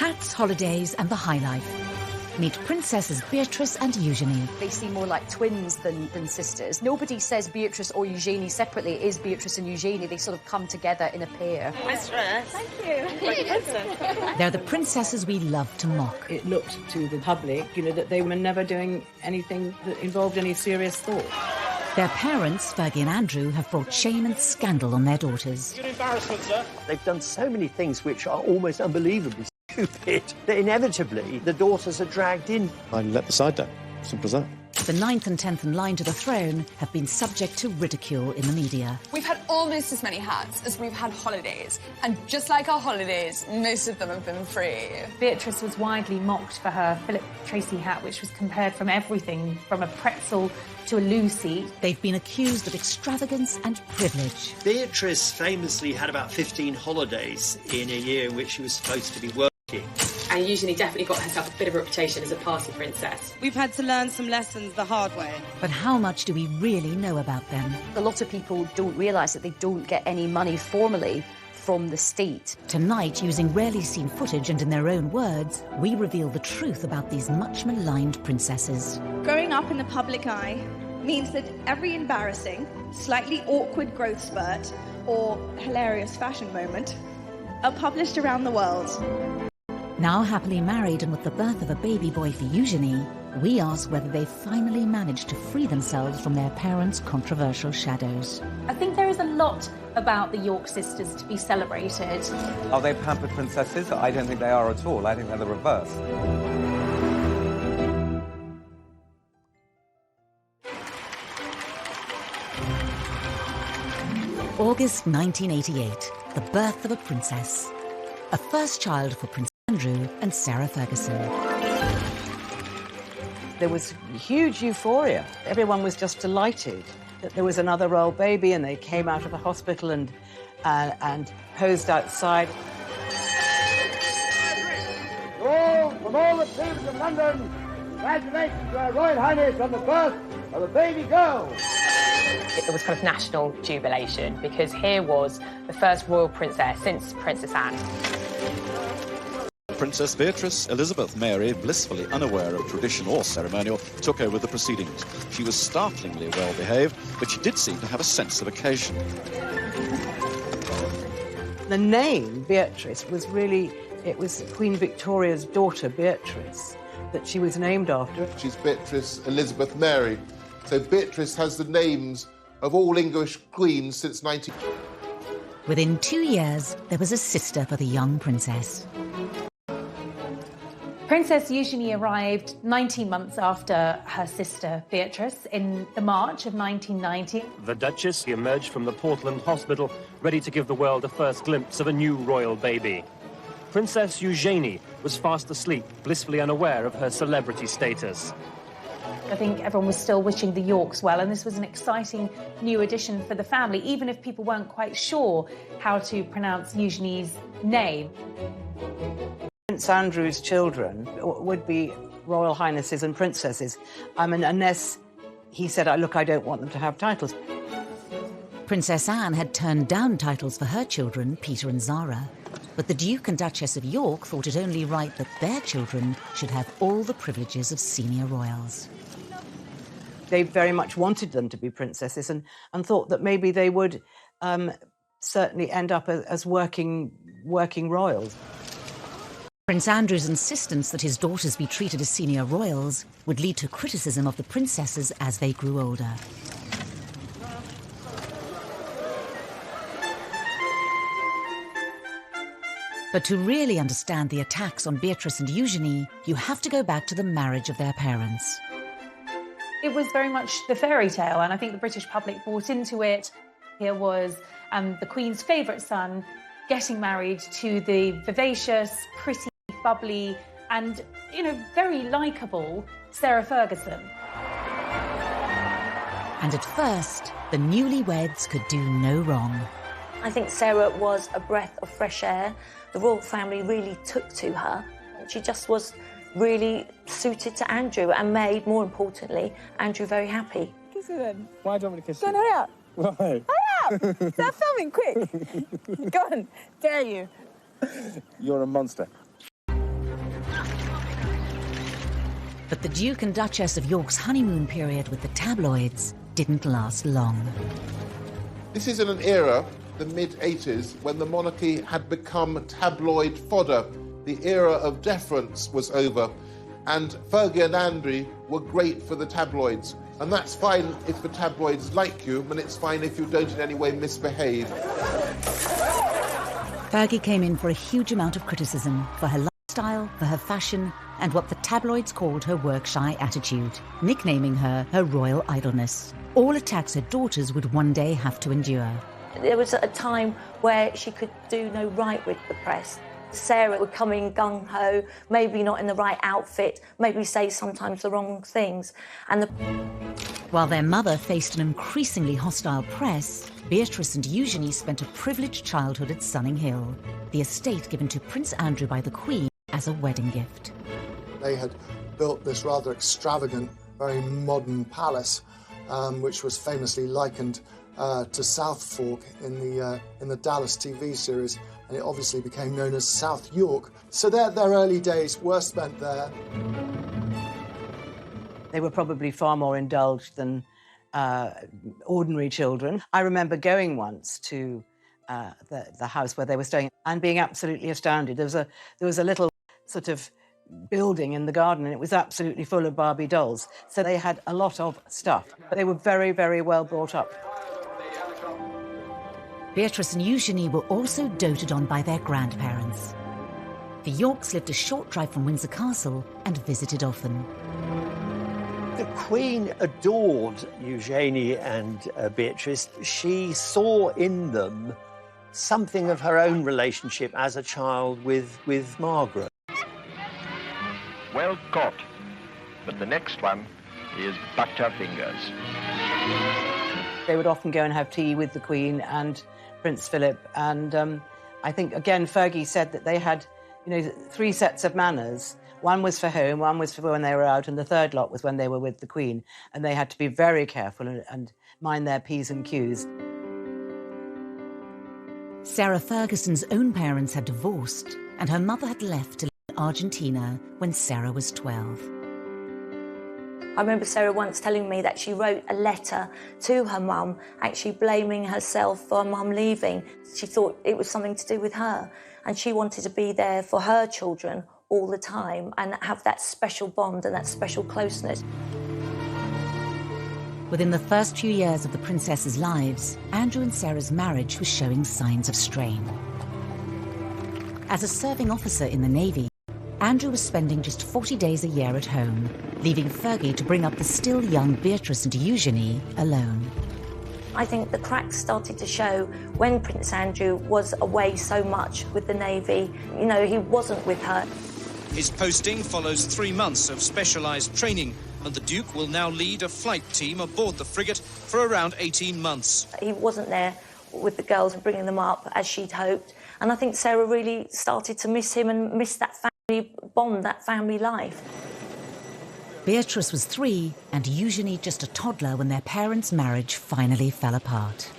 Hats, holidays and the high life. Meet Princesses Beatrice and Eugenie. They seem more like twins than sisters. Nobody says Beatrice or Eugenie separately. It is Beatrice and Eugenie. They sort of come together in a pair. Mistress. Thank you. They're the princesses we love to mock. It looked to the public, that they were never doing anything that involved any serious thought. Their parents, Fergie and Andrew, have brought shame and scandal on their daughters. You're embarrassment, sir. They've done so many things which are almost unbelievably stupid that inevitably the daughters are dragged in. I let the side down. Simple as that. The 9th and 10th in line to the throne have been subject to ridicule in the media. We've had almost as many hats as we've had holidays. And just like our holidays, most of them have been free. Beatrice was widely mocked for her Philip Tracy hat, which was compared from everything from a pretzel to a loo seat. They've been accused of extravagance and privilege. Beatrice famously had about 15 holidays in a year in which she was supposed to be working. And Eugenie definitely got herself a bit of a reputation as a party princess. We've had to learn some lessons the hard way. But how much do we really know about them? A lot of people don't realise that they don't get any money formally from the state. Tonight, using rarely seen footage and in their own words, we reveal the truth about these much maligned princesses. Growing up in the public eye means that every embarrassing, slightly awkward growth spurt or hilarious fashion moment are published around the world. Now happily married and with the birth of a baby boy for Eugenie, we ask whether they've finally managed to free themselves from their parents' controversial shadows. I think there is a lot about the York sisters to be celebrated. Are they pampered princesses? I don't think they are at all. I think they're the reverse. August 1988, the birth of a princess. A first child for Prince Andrew and Sarah Ferguson. There was huge euphoria. Everyone was just delighted that there was another royal baby, and they came out of the hospital and posed outside. From all the tribes of London, congratulations to Her Royal Highness on the birth of a baby girl. It was kind of national jubilation because here was the first royal princess since Princess Anne. Princess Beatrice Elizabeth Mary, blissfully unaware of tradition or ceremonial, took over the proceedings. She was startlingly well behaved, but she did seem to have a sense of occasion. The name Beatrice was really, it was Queen Victoria's daughter, Beatrice, that she was named after. She's Beatrice Elizabeth Mary. So Beatrice has the names of all English queens since 19... Within 2 years, there was a sister for the young princess. Princess Eugenie arrived 19 months after her sister Beatrice in the March of 1990. The Duchess emerged from the Portland Hospital, ready to give the world a first glimpse of a new royal baby. Princess Eugenie was fast asleep, blissfully unaware of her celebrity status. I think everyone was still wishing the Yorks well, and this was an exciting new addition for the family, even if people weren't quite sure how to pronounce Eugenie's name. Prince Andrew's children would be royal highnesses and princesses. Unless he said, look, I don't want them to have titles. Princess Anne had turned down titles for her children, Peter and Zara. But the Duke and Duchess of York thought it only right that their children should have all the privileges of senior royals. They very much wanted them to be princesses and thought that maybe they would certainly end up as working royals. Prince Andrew's insistence that his daughters be treated as senior royals would lead to criticism of the princesses as they grew older. But to really understand the attacks on Beatrice and Eugenie, you have to go back to the marriage of their parents. It was very much the fairy tale, and I think the British public bought into it. Here was the Queen's favourite son getting married to the vivacious, pretty, bubbly and, very likeable Sarah Ferguson. And at first, the newlyweds could do no wrong. I think Sarah was a breath of fresh air. The royal family really took to her. She just was really suited to Andrew and made, more importantly, Andrew very happy. Kiss her then. Why do you want me to kiss Go on, you? hurry up. Why? Hurry up! Start filming, quick. Go on, dare you. You're a monster. But the Duke and Duchess of York's honeymoon period with the tabloids didn't last long. This is in an era, the mid-80s, when the monarchy had become tabloid fodder. The era of deference was over, and Fergie and Andrew were great for the tabloids. And that's fine if the tabloids like you, and it's fine if you don't in any way misbehave. Fergie came in for a huge amount of criticism for her lifestyle, for her fashion, and what the tabloids called her work-shy attitude, nicknaming her royal idleness. All attacks her daughters would one day have to endure. There was a time where she could do no right with the press. Sarah would come in gung-ho, maybe not in the right outfit, maybe say sometimes the wrong things. While their mother faced an increasingly hostile press, Beatrice and Eugenie spent a privileged childhood at Sunning Hill, the estate given to Prince Andrew by the Queen as a wedding gift. They had built this rather extravagant, very modern palace, which was famously likened to South Fork in the Dallas TV series, and it obviously became known as South York. So their early days were spent there. They were probably far more indulged than ordinary children. I remember going once to the house where they were staying and being absolutely astounded. There was a little sort of building in the garden, and it was absolutely full of Barbie dolls. So they had a lot of stuff, but they were very, very well brought up. Beatrice and Eugenie were also doted on by their grandparents. The Yorks lived a short drive from Windsor Castle and visited often. The Queen adored Eugenie and Beatrice. She saw in them something of her own relationship as a child with Margaret. Well caught, but the next one is butterfingers. They would often go and have tea with the Queen and Prince Philip, and I think, again, Fergie said that they had, 3 sets of manners. One was for home, one was for when they were out, and the third lot was when they were with the Queen, and they had to be very careful and mind their P's and Q's. Sarah Ferguson's own parents had divorced, and her mother had left to live in Argentina when Sarah was 12. I remember Sarah once telling me that she wrote a letter to her mum, actually blaming herself for her mum leaving. She thought it was something to do with her, and she wanted to be there for her children all the time and have that special bond and that special closeness. Within the first few years of the princesses' lives, Andrew and Sarah's marriage was showing signs of strain. As a serving officer in the Navy, Andrew was spending just 40 days a year at home, leaving Fergie to bring up the still young Beatrice and Eugenie alone. I think the cracks started to show when Prince Andrew was away so much with the Navy. He wasn't with her. His posting follows 3 months of specialised training, and the Duke will now lead a flight team aboard the frigate for around 18 months. He wasn't there with the girls and bringing them up as she'd hoped, and I think Sarah really started to miss him and miss that family bond, that family life. Beatrice was 3 and Eugenie just a toddler when their parents' marriage finally fell apart.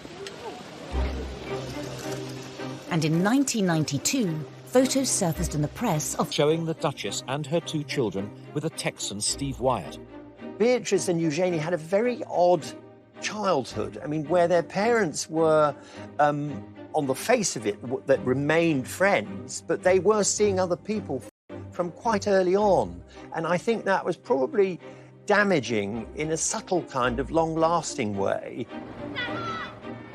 And in 1992, photos surfaced in the press of showing the Duchess and her 2 children with a Texan, Steve Wyatt. Beatrice and Eugenie had a very odd childhood. I mean, where their parents were, on the face of it, that remained friends, but they were seeing other people from quite early on. And I think that was probably damaging in a subtle kind of long-lasting way.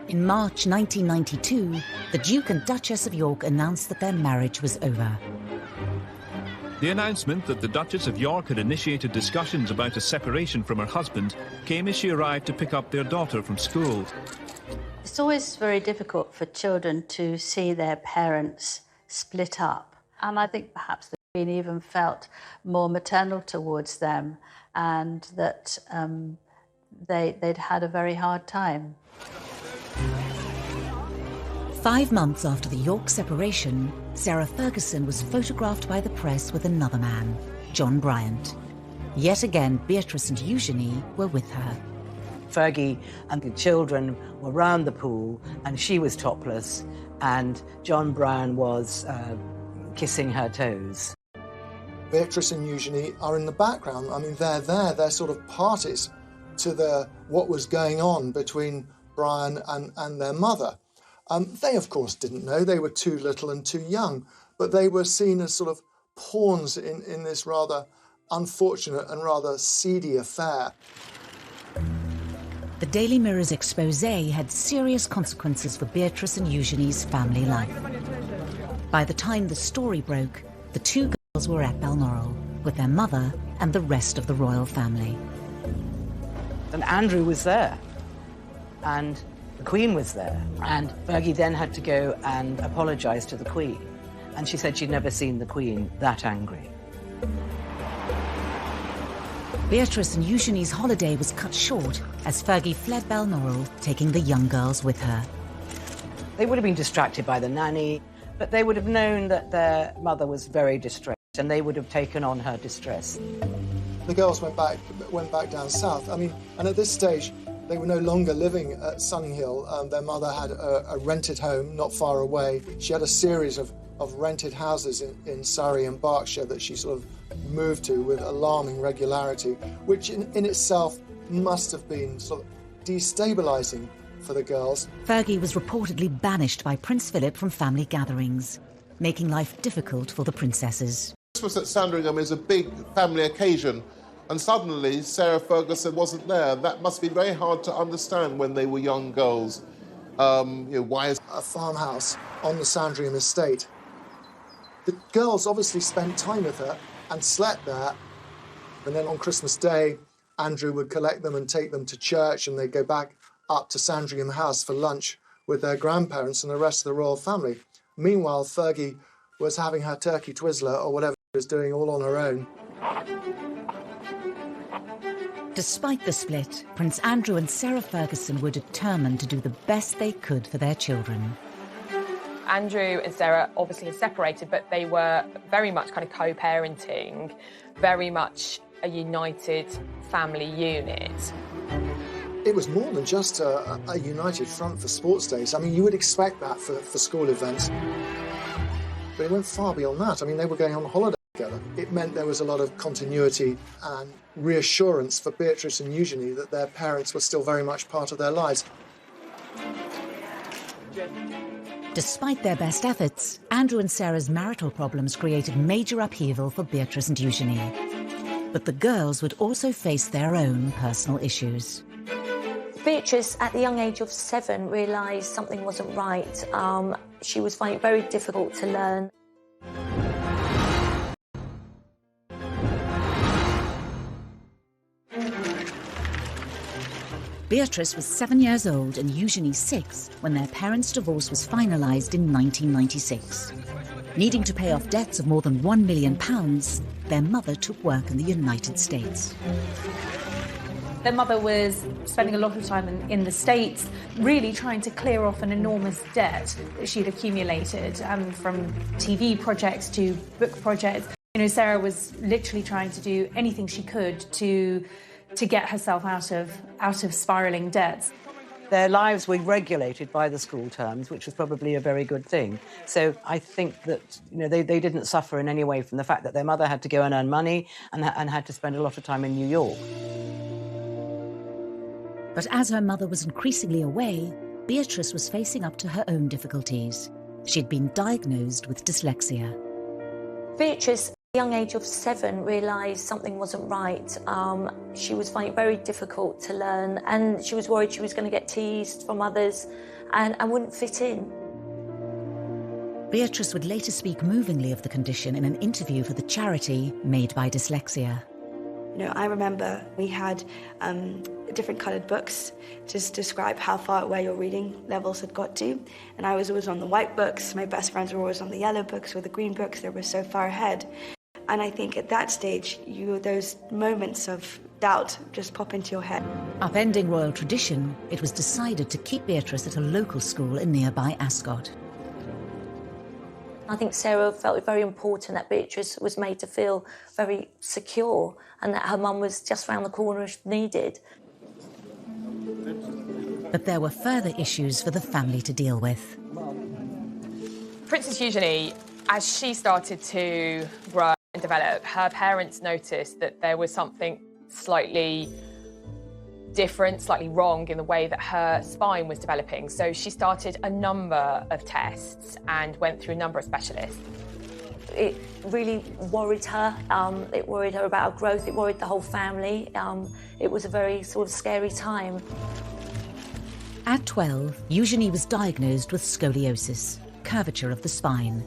In March 1992, the Duke and Duchess of York announced that their marriage was over. The announcement that the Duchess of York had initiated discussions about a separation from her husband came as she arrived to pick up their daughter from school. It's always very difficult for children to see their parents split up. And I think perhaps the Queen even felt more maternal towards them, and that they'd had a very hard time. 5 months after the York separation, Sarah Ferguson was photographed by the press with another man, John Bryant. Yet again, Beatrice and Eugenie were with her. Fergie and the children were round the pool, and she was topless, and John Brown was kissing her toes. Beatrice and Eugenie are in the background. I mean, they're there, they're sort of parties to what was going on between Brian and their mother. They, of course, didn't know. They were too little and too young, but they were seen as sort of pawns in this rather unfortunate and rather seedy affair. The Daily Mirror's expose had serious consequences for Beatrice and Eugenie's family life. By the time the story broke, the two girls were at Balmoral with their mother and the rest of the royal family. And Andrew was there, and the Queen was there, and Fergie then had to go and apologise to the Queen, and she said she'd never seen the Queen that angry. Beatrice and Eugenie's holiday was cut short as Fergie fled Balmoral, taking the young girls with her. They would have been distracted by the nanny, but they would have known that their mother was very distressed, and they would have taken on her distress. The girls went back down south. I mean, and at this stage, they were no longer living at Sunninghill. Their mother had a rented home not far away. She had a series of rented houses in Surrey and Berkshire that she sort of moved to with alarming regularity, which in itself must have been sort of destabilising for the girls. Fergie was reportedly banished by Prince Philip from family gatherings, making life difficult for the princesses. Christmas at Sandringham is a big family occasion, and suddenly Sarah Ferguson wasn't there. That must be very hard to understand when they were young girls. Why is a farmhouse on the Sandringham estate? The girls obviously spent time with her and slept there, and then on Christmas Day, Andrew would collect them and take them to church, and they'd go back up to Sandringham House for lunch with their grandparents and the rest of the royal family. Meanwhile, Fergie was having her turkey twizzler or whatever she was doing all on her own. Despite the split, Prince Andrew and Sarah Ferguson were determined to do the best they could for their children. Andrew and Sarah obviously had separated, but they were very much kind of co-parenting, very much a united family unit. It was more than just a united front for sports days. I mean, you would expect that for school events. But it went far beyond that. I mean, they were going on holiday together. It meant there was a lot of continuity and reassurance for Beatrice and Eugenie that their parents were still very much part of their lives. Despite their best efforts, Andrew and Sarah's marital problems created major upheaval for Beatrice and Eugenie. But the girls would also face their own personal issues. Beatrice, at the young age of 7, realised something wasn't right. She was finding it very difficult to learn. Beatrice was 7 years old and Eugenie 6 when their parents' divorce was finalised in 1996. Needing to pay off debts of more than £1 million, their mother took work in the United States. Their mother was spending a lot of time in the States, really trying to clear off an enormous debt that she'd accumulated, from TV projects to book projects. You know, Sarah was literally trying to do anything she could to get herself out of spiralling debts. Their lives were regulated by the school terms, which was probably a very good thing. So I think that they didn't suffer in any way from the fact that their mother had to go and earn money and had to spend a lot of time in New York. But as her mother was increasingly away, Beatrice was facing up to her own difficulties. She'd been diagnosed with dyslexia. Beatrice, at the young age of 7, realised something wasn't right. She was finding it very difficult to learn, and she was worried she was going to get teased from others and wouldn't fit in. Beatrice would later speak movingly of the condition in an interview for the charity Made by Dyslexia. I remember we had different coloured books to describe how far away your reading levels had got to. And I was always on the white books. My best friends were always on the yellow books or the green books. They were so far ahead. And I think at that stage, those moments of doubt just pop into your head. Upending royal tradition, it was decided to keep Beatrice at a local school in nearby Ascot. I think Sarah felt it very important that Beatrice was made to feel very secure and that her mum was just round the corner if needed. But there were further issues for the family to deal with. Princess Eugenie, as she started to grow and develop, her parents noticed that there was something slightly different, slightly wrong in the way that her spine was developing. So she started a number of tests and went through a number of specialists. It really worried her. It worried her about her growth. It worried the whole family. It was a very sort of scary time. At 12, Eugenie was diagnosed with scoliosis, curvature of the spine.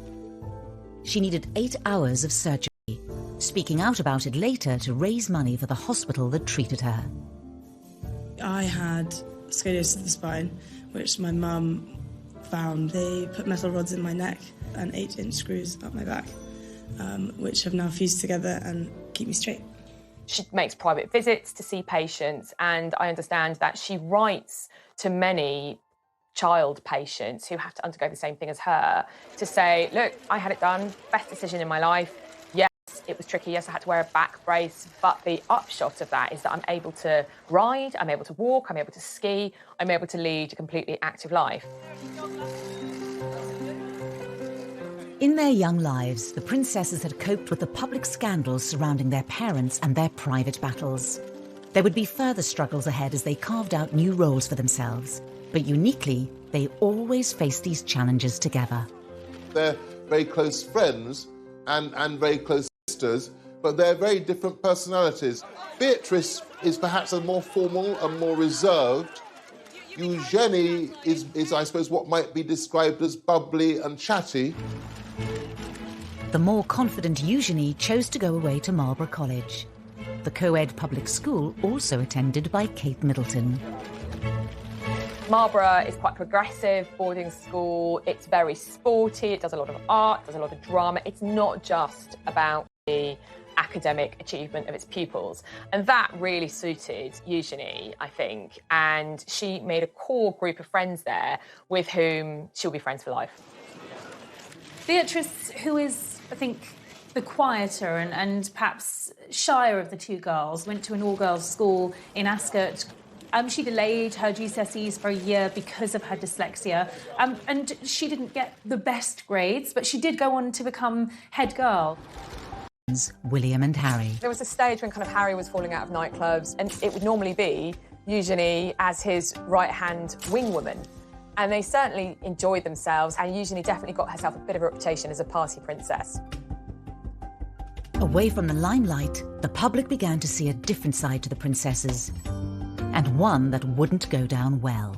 She needed 8 hours of surgery, speaking out about it later to raise money for the hospital that treated her. I had scoliosis of the spine, which my mum found. They put metal rods in my neck and 8-inch screws up my back, which have now fused together and keep me straight. She makes private visits to see patients, and I understand that she writes to many child patients who have to undergo the same thing as her to say, look, I had it done, best decision in my life. Yes, it was tricky. Yes, I had to wear a back brace, but the upshot of that is that I'm able to ride, I'm able to walk, I'm able to ski, I'm able to lead a completely active life. In their young lives, the princesses had coped with the public scandals surrounding their parents and their private battles. There would be further struggles ahead as they carved out new roles for themselves. But uniquely, they always faced these challenges together. They're very close friends and very close sisters, but they're very different personalities. Beatrice is perhaps a more formal and more reserved. Eugenie is, I suppose, what might be described as bubbly and chatty. The more confident Eugenie chose to go away to Marlborough College, the co-ed public school also attended by Kate Middleton. Marlborough is quite progressive boarding school. It's very sporty. It does a lot of art, does a lot of drama. It's not just about the academic achievement of its pupils. And that really suited Eugenie, I think. And she made a core group of friends there with whom she'll be friends for life. Beatrice, who is, I think, the quieter and perhaps shyer of the two girls, went to an all-girls school in Ascot. She delayed her GCSEs for a year because of her dyslexia, and she didn't get the best grades, but she did go on to become head girl. William and Harry. There was a stage when kind of Harry was falling out of nightclubs, and it would normally be Eugenie as his right-hand wing woman. And they certainly enjoyed themselves, and Eugenie definitely got herself a bit of a reputation as a party princess. Away from the limelight, the public began to see a different side to the princesses, and one that wouldn't go down well.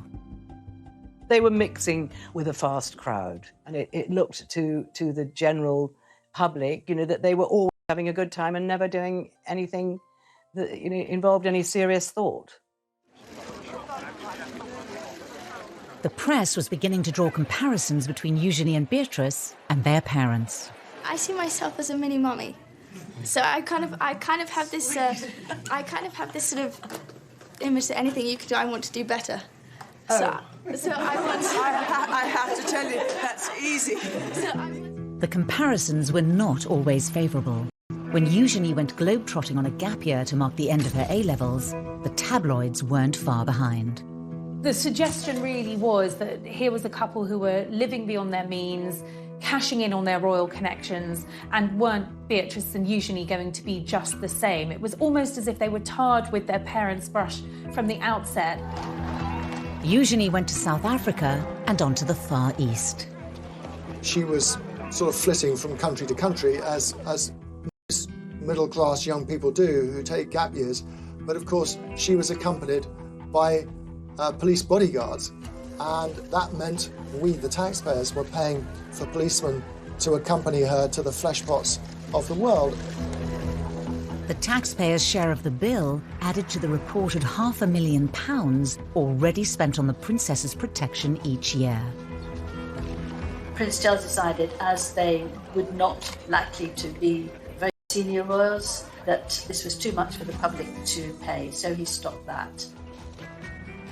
They were mixing with a fast crowd, and it looked to the general public, you know, that they were always having a good time and never doing anything that, you know, involved any serious thought. The press was beginning to draw comparisons between Eugenie and Beatrice and their parents. I see myself as a mini mummy, so I kind of have this sort of image that anything you could do, I want to do better. So I want. I have to tell you, that's easy. The comparisons were not always favourable. When Eugenie went globetrotting on a gap year to mark the end of her A-levels, the tabloids weren't far behind. The suggestion really was that here was a couple who were living beyond their means, cashing in on their royal connections, and weren't Beatrice and Eugenie going to be just the same? It was almost as if they were tarred with their parents' brush from the outset. Eugenie went to South Africa and on to the Far East. She was sort of flitting from country to country, as most middle-class young people do who take gap years. But of course, she was accompanied by police bodyguards, and that meant we, the taxpayers, were paying for policemen to accompany her to the fleshpots of the world. The taxpayers' share of the bill added to the reported £500,000 already spent on the princess's protection each year. Prince Charles decided, as they would not likely to be very senior royals, that this was too much for the public to pay, so he stopped that.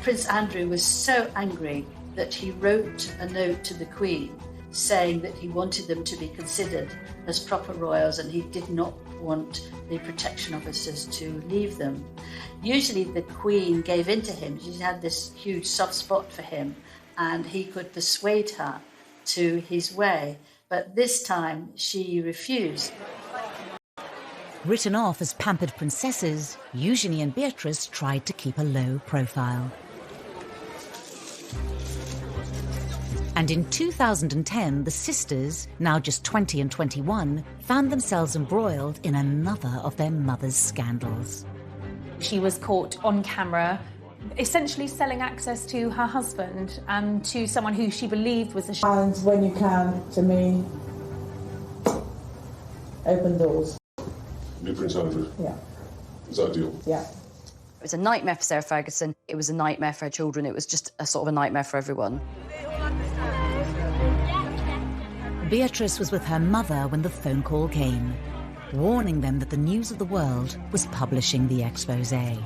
Prince Andrew was so angry that he wrote a note to the Queen saying that he wanted them to be considered as proper royals and he did not want the protection officers to leave them. Usually the Queen gave in to him. She had this huge soft spot for him and he could persuade her to his way, but this time she refused. Written off as pampered princesses, Eugenie and Beatrice tried to keep a low profile. And in 2010, the sisters, now just 20 and 21, found themselves embroiled in another of their mother's scandals. She was caught on camera, essentially selling access to her husband and to someone who she believed was a... And when you can, to me, open doors. New Prince Andrew? Yeah. Is that a deal? Yeah. It was a nightmare for Sarah Ferguson. It was a nightmare for her children. It was just a sort of a nightmare for everyone. Beatrice was with her mother when the phone call came, warning them that the news of the world was publishing the exposé.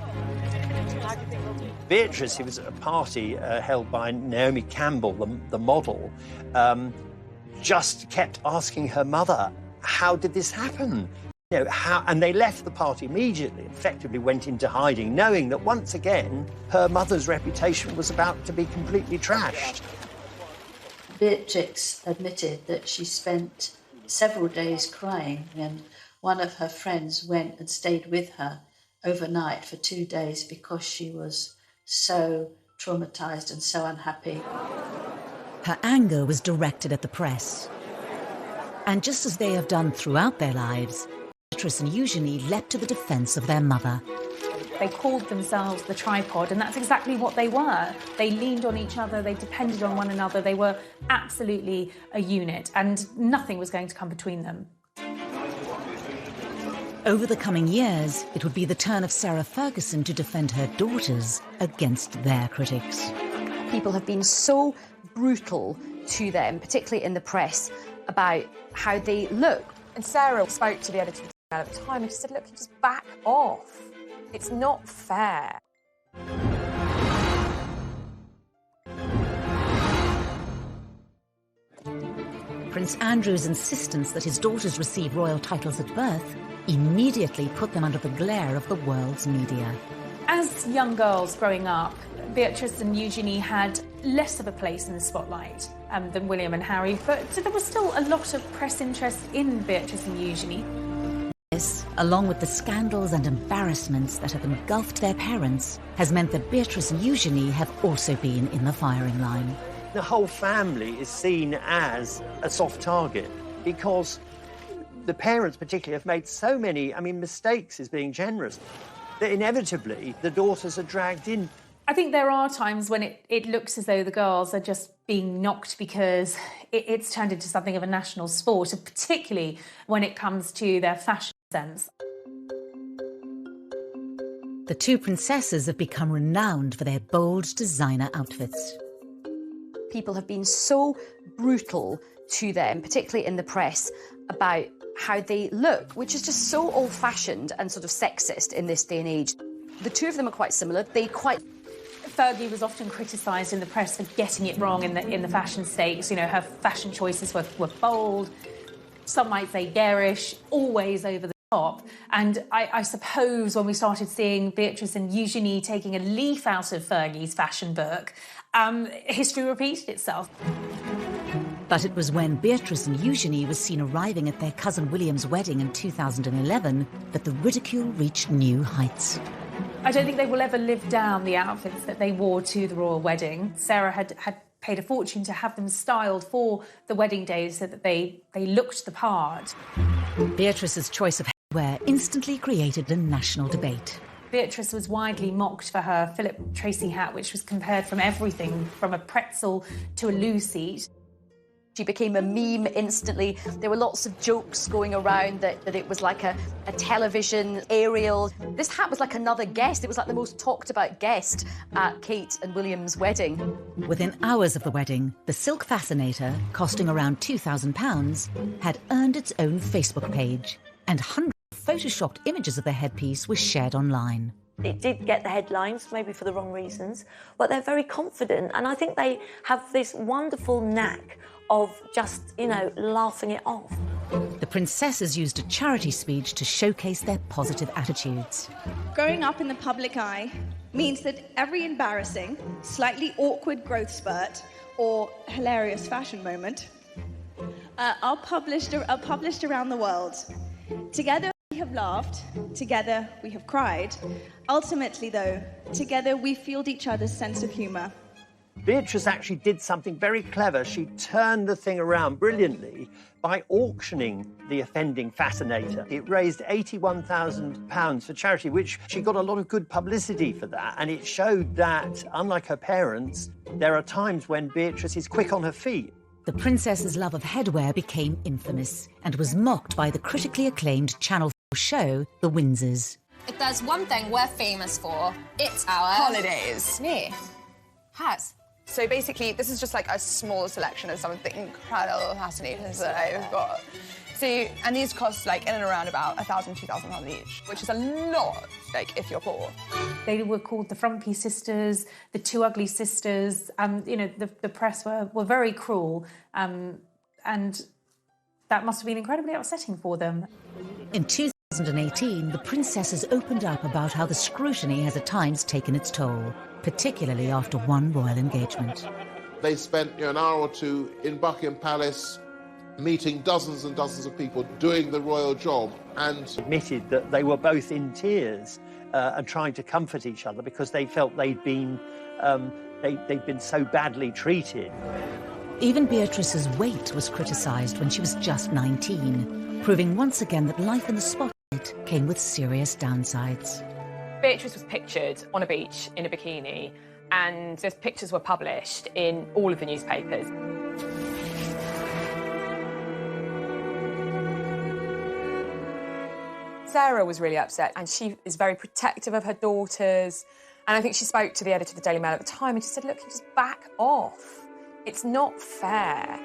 Beatrice, who was at a party held by Naomi Campbell, the model, just kept asking her mother, how did this happen? You know, how, and they left the party immediately, effectively went into hiding, knowing that once again, her mother's reputation was about to be completely trashed. Beatrix admitted that she spent several days crying when one of her friends went and stayed with her overnight for 2 days because she was so traumatised and so unhappy. Her anger was directed at the press. And just as they have done throughout their lives, Beatrice and Eugenie leapt to the defence of their mother. They called themselves the tripod, and that's exactly what they were. They leaned on each other, they depended on one another, they were absolutely a unit, and nothing was going to come between them. Over the coming years, it would be the turn of Sarah Ferguson to defend her daughters against their critics. People have been so brutal to them, particularly in the press, about how they look. And Sarah spoke to the editor at the time and she said, look, you just back off. It's not fair. Prince Andrew's insistence that his daughters receive royal titles at birth immediately put them under the glare of the world's media. As young girls growing up, Beatrice and Eugenie had less of a place in the spotlight than William and Harry, but there was still a lot of press interest in Beatrice and Eugenie. This, along with the scandals and embarrassments that have engulfed their parents, has meant that Beatrice and Eugenie have also been in the firing line. The whole family is seen as a soft target because the parents particularly have made so many, mistakes is being generous, that inevitably the daughters are dragged in. I think there are times when it looks as though the girls are just being knocked because it's turned into something of a national sport, and particularly when it comes to their fashion sense. The two princesses have become renowned for their bold designer outfits. People have been so brutal to them, particularly in the press, about how they look, which is just so old-fashioned and sort of sexist in this day and age. The two of them are quite similar. Fergie was often criticised in the press for getting it wrong in the fashion stakes. You know, her fashion choices were bold, some might say garish, always over the top. And I suppose when we started seeing Beatrice and Eugenie taking a leaf out of Fergie's fashion book, history repeated itself. But it was when Beatrice and Eugenie were seen arriving at their cousin William's wedding in 2011 that the ridicule reached new heights. I don't think they will ever live down the outfits that they wore to the royal wedding. Sarah had paid a fortune to have them styled for the wedding day so that they looked the part. Beatrice's choice of hairwear instantly created a national debate. Beatrice was widely mocked for her Philip Tracy hat, which was compared from everything from a pretzel to a loo seat. She became a meme instantly. There were lots of jokes going around that it was like a television aerial. This hat was like another guest. It was like the most talked about guest at Kate and William's wedding. Within hours of the wedding, the silk fascinator, costing around £2,000, had earned its own Facebook page, and hundreds of photoshopped images of the headpiece were shared online. It did get the headlines, maybe for the wrong reasons, but they're very confident, and I think they have this wonderful knack of just, laughing it off. The princesses used a charity speech to showcase their positive attitudes. Growing up in the public eye means that every embarrassing, slightly awkward growth spurt or hilarious fashion moment are published around the world. Together We have laughed, together we have cried. Ultimately, though, together we fueled each other's sense of humour. Beatrice actually did something very clever. She turned the thing around brilliantly by auctioning the offending fascinator. It raised £81,000 for charity, which she got a lot of good publicity for that. And it showed that, unlike her parents, there are times when Beatrice is quick on her feet. The princess's love of headwear became infamous and was mocked by the critically acclaimed Channel 4 show, The Windsors. If there's one thing we're famous for, it's our holidays. Yeah. Has. So basically, this is just like a small selection of some of the incredible fascinators that I've got. So, and these cost like in and around about £1,000, £2,000 each, which is a lot, like if you're poor. They were called the Frumpy Sisters, the Two Ugly Sisters. You know, the press were very cruel, and that must have been incredibly upsetting for them. In 2018, the princesses opened up about how the scrutiny has at times taken its toll, particularly after one royal engagement. They spent an hour or two in Buckingham Palace meeting dozens and dozens of people, doing the royal job, and admitted that they were both in tears and trying to comfort each other because they felt they'd been so badly treated. Even Beatrice's weight was criticised when she was just 19, proving once again that life in the spotlight came with serious downsides. Beatrice was pictured on a beach in a bikini, and those pictures were published in all of the newspapers. Sarah was really upset, and she is very protective of her daughters. And I think she spoke to the editor of the Daily Mail at the time, and she said, look, you just back off. It's not fair.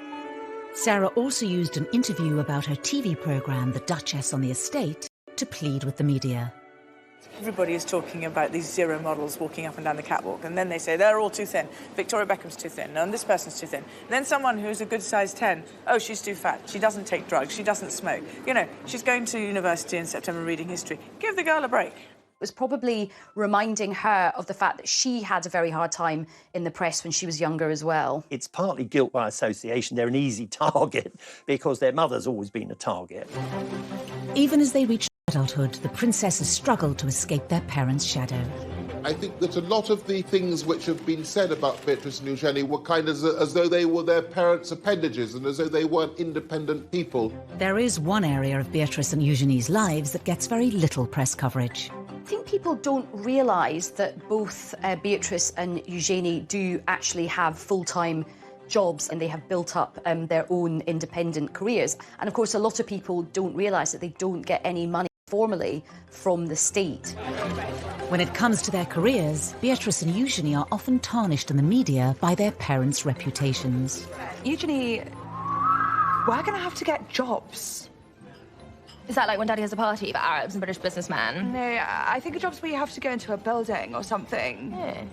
Sarah also used an interview about her TV programme, The Duchess on the Estate, to plead with the media. Everybody is talking about these zero models walking up and down the catwalk, and then they say they're all too thin. Victoria Beckham's too thin, and this person's too thin. And then someone who's a good size 10, oh, she's too fat, she doesn't take drugs, she doesn't smoke. You know, she's going to university in September reading history. Give the girl a break. It was probably reminding her of the fact that she had a very hard time in the press when she was younger as well. It's partly guilt by association. They're an easy target because their mother's always been a target. Even as they reached adulthood, the princesses struggled to escape their parents' shadow. I think that a lot of the things which have been said about Beatrice and Eugenie were kind of as though they were their parents' appendages and as though they weren't independent people. There is one area of Beatrice and Eugenie's lives that gets very little press coverage. I think people don't realise that both Beatrice and Eugenie do actually have full-time jobs, and they have built up their own independent careers. And of course, a lot of people don't realise that they don't get any money formally from the state. When it comes to their careers, Beatrice and Eugenie are often tarnished in the media by their parents' reputations. Eugenie, we're going to have to get jobs. Is that like when Daddy has a party for Arabs and British businessmen? No, I think a job's where you have to go into a building or something. Yeah.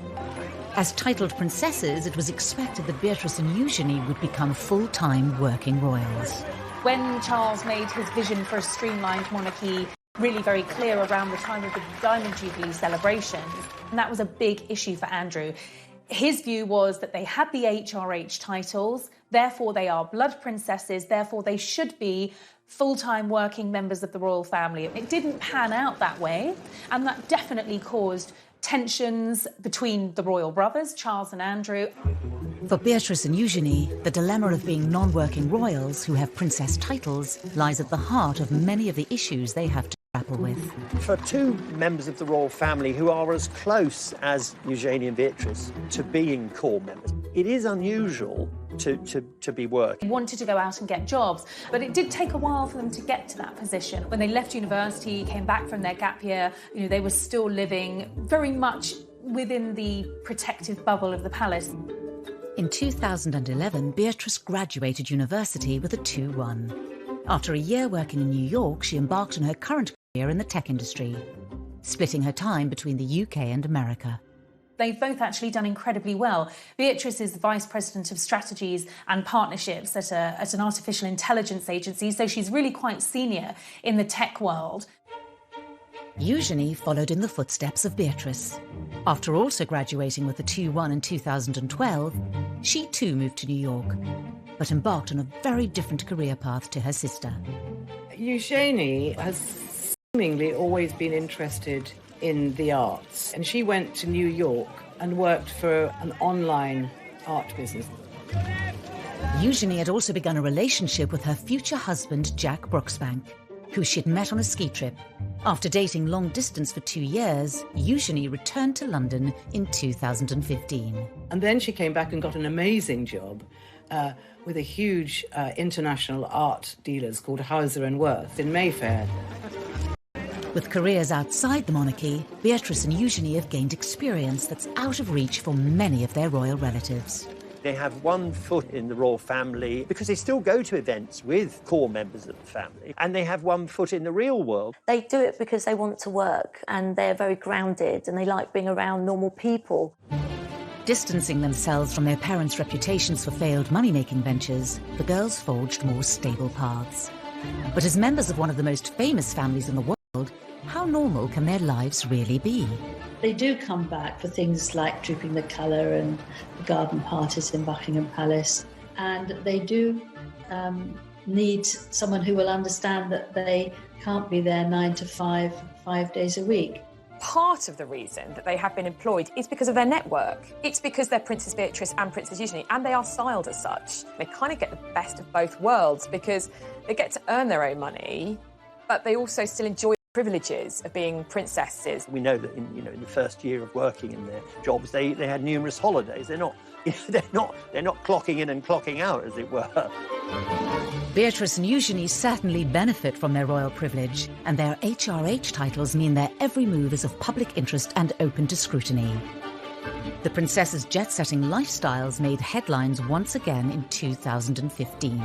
As titled princesses, it was expected that Beatrice and Eugenie would become full-time working royals. When Charles made his vision for a streamlined monarchy really very clear around the time of the Diamond Jubilee celebrations, and that was a big issue for Andrew. His view was that they had the HRH titles, therefore they are blood princesses, therefore they should be full-time working members of the royal family. It didn't pan out that way, and that definitely caused tensions between the royal brothers, Charles and Andrew. For Beatrice and Eugenie, the dilemma of being non-working royals who have princess titles lies at the heart of many of the issues they have to grapple with. For two members of the royal family who are as close as Eugenie and Beatrice to being core members, it is unusual to be working. They wanted to go out and get jobs, but it did take a while for them to get to that position. When they left university, came back from their gap year, you know, they were still living very much within the protective bubble of the palace. In 2011, Beatrice graduated university with a 2-1. After a year working in New York, she embarked on her current career in the tech industry, splitting her time between the UK and America. They've both actually done incredibly well. Beatrice is the Vice President of Strategies and Partnerships at an artificial intelligence agency, so she's really quite senior in the tech world. Eugenie followed in the footsteps of Beatrice. After also graduating with a 2-1 in 2012, she too moved to New York, but embarked on a very different career path to her sister. Eugenie has Seemingly always been interested in the arts, and she went to New York and worked for an online art business. Eugenie had also begun a relationship with her future husband, Jack Brooksbank, who she'd met on a ski trip. After dating long distance for 2 years, Eugenie returned to London in 2015. And then she came back and got an amazing job with a huge international art dealers called Hauser & Wirth in Mayfair. With careers outside the monarchy, Beatrice and Eugenie have gained experience that's out of reach for many of their royal relatives. They have one foot in the royal family because they still go to events with core members of the family, and they have one foot in the real world. They do it because they want to work and they're very grounded and they like being around normal people. Distancing themselves from their parents' reputations for failed money-making ventures, the girls forged more stable paths. But as members of one of the most famous families in the world, how normal can their lives really be? They do come back for things like Drooping the Colour and the garden parties in Buckingham Palace. And they do need someone who will understand that they can't be there 9 to 5, 5 days a week. Part of the reason that they have been employed is because of their network. It's because they're Princess Beatrice and Princess Eugenie, and they are styled as such. They kind of get the best of both worlds because they get to earn their own money, but they also still enjoy privileges of being princesses. We know that in the first year of working in their jobs, they had numerous holidays. They're not clocking in and clocking out, as it were. Beatrice and Eugenie certainly benefit from their royal privilege, and their HRH titles mean their every move is of public interest and open to scrutiny. The princess's jet-setting lifestyles made headlines once again in 2015.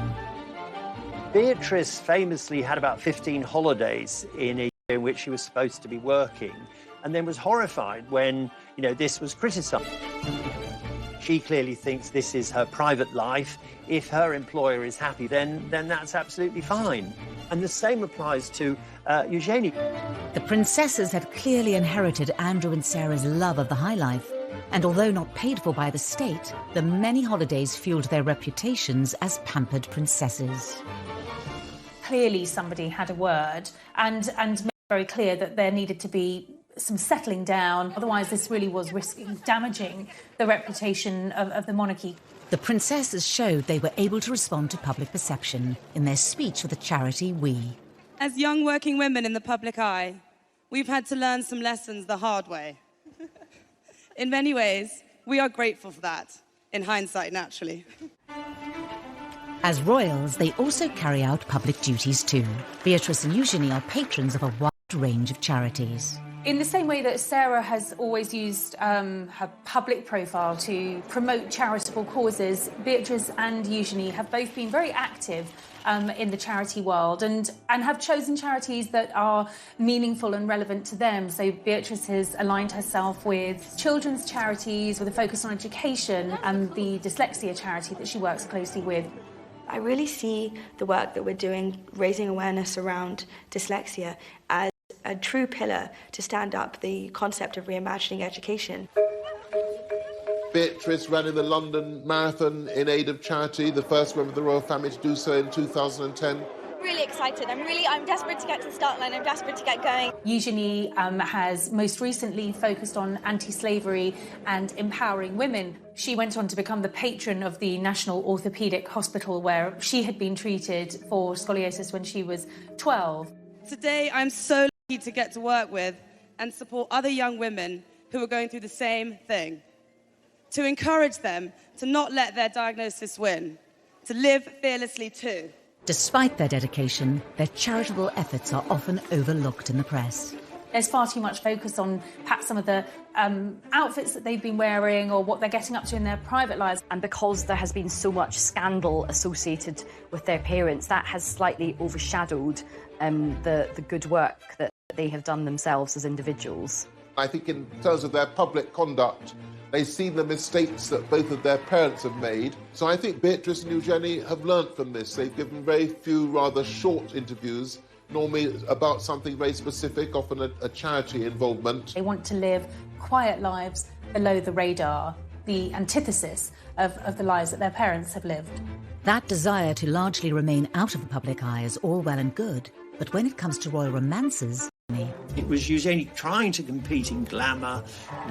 Beatrice famously had about 15 holidays in a year in which she was supposed to be working, and then was horrified when, this was criticised. She clearly thinks this is her private life. If her employer is happy, then that's absolutely fine. And the same applies to Eugenie. The princesses had clearly inherited Andrew and Sarah's love of the high life, and although not paid for by the state, the many holidays fueled their reputations as pampered princesses. Clearly somebody had a word and made it very clear that there needed to be some settling down. Otherwise, this really was risking damaging the reputation of the monarchy. The princesses showed they were able to respond to public perception in their speech for the charity We. As young working women in the public eye, we've had to learn some lessons the hard way. In many ways, we are grateful for that, in hindsight, naturally. As royals, they also carry out public duties too. Beatrice and Eugenie are patrons of a wide range of charities. In the same way that Sarah has always used her public profile to promote charitable causes, Beatrice and Eugenie have both been very active in the charity world and have chosen charities that are meaningful and relevant to them. So Beatrice has aligned herself with children's charities with a focus on education and the dyslexia charity that she works closely with. I really see the work that we're doing, raising awareness around dyslexia, as a true pillar to stand up the concept of reimagining education. Beatrice ran in the London Marathon in aid of charity, the first member of the royal family to do so in 2010. Really excited. I'm desperate to get to the start line. I'm desperate to get going. Eugenie has most recently focused on anti-slavery and empowering women. She went on to become the patron of the National Orthopaedic Hospital, where she had been treated for scoliosis when she was 12. Today, I'm so lucky to get to work with and support other young women who are going through the same thing. To encourage them to not let their diagnosis win, to live fearlessly too. Despite their dedication, their charitable efforts are often overlooked in the press. There's far too much focus on perhaps some of the outfits that they've been wearing or what they're getting up to in their private lives. And because there has been so much scandal associated with their parents, that has slightly overshadowed the good work that they have done themselves as individuals. I think in terms of their public conduct, they see the mistakes that both of their parents have made. So I think Beatrice and Eugenie have learnt from this. They've given very few rather short interviews, normally about something very specific, often a charity involvement. They want to live quiet lives below the radar, the antithesis of the lives that their parents have lived. That desire to largely remain out of the public eye is all well and good, But when it comes to royal romances, It was Eugenie trying to compete in glamour